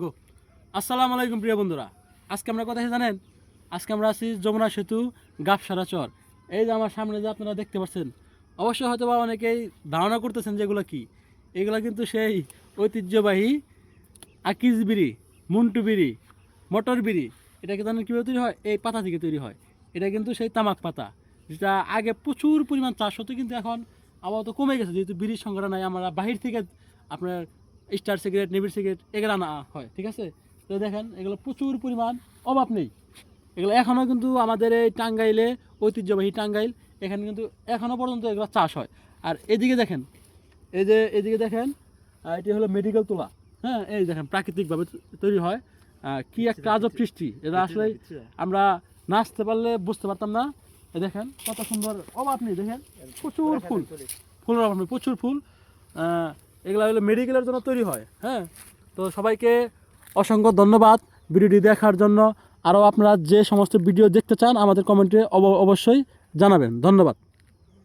গো আসসালামু আলাইকুম প্রিয় বন্ধুরা। আজকে আমরা কোথায় জানেন? আজকে আমরা আছি যমুনা সেতু গাবসারা চর। এই যে আমার সামনে যে আপনারা দেখতে পাচ্ছেন, অবশ্যই হয়তো বা অনেকেই ধারণা করতেছেন যে এগুলো কি। এগুলো কিন্তু সেই ঐতিহ্যবাহী আকিজ বিড়ি, মুন্টু বিড়ি, মটর বিড়ি। এটাকে জানেন কীভাবে তৈরি হয়? এই পাতা থেকে তৈরি হয়। এটা কিন্তু সেই তামাক পাতা, যেটা আগে প্রচুর পরিমাণ চাষ হতো, কিন্তু এখন আপাতত কমে গেছে, যেহেতু বিড়ির সংখ্যাটা নাই। আমরা বাহির থেকে আপনার স্টার সিগারেট, নেভির সিগারেট এগুলো আনা হয়, ঠিক আছে? তো দেখেন এগুলো প্রচুর পরিমাণ, অভাব নেই। এগুলো এখনও কিন্তু আমাদের এই টাঙ্গাইলে, ঐতিহ্যবাহী টাঙ্গাইল, এখানে কিন্তু এখনও পর্যন্ত এগুলো চাষ হয়। আর এদিকে দেখেন, এদিকে দেখেন, এটি হলো মেডিকেল তোলা। হ্যাঁ, এই দেখেন প্রাকৃতিকভাবে তৈরি হয়। কি একটা আজব সৃষ্টি এটা! আসলে আমরা নাচতে পারলে বুঝতে পারতাম না। এই দেখেন কত সুন্দর, অভাব নেই। দেখেন প্রচুর ফুল, ফুলের অভাব নেই, প্রচুর ফুল। এগুলো হলো মেডিকেলের জন্য তৈরি হয়। হ্যাঁ, তো সবাইকে অসংখ্য ধন্যবাদ ভিডিওটি দেখার জন্য। আরও আপনারা যে সমস্ত ভিডিও দেখতে চান আমাদের কমেন্টে অবশ্যই জানাবেন। ধন্যবাদ।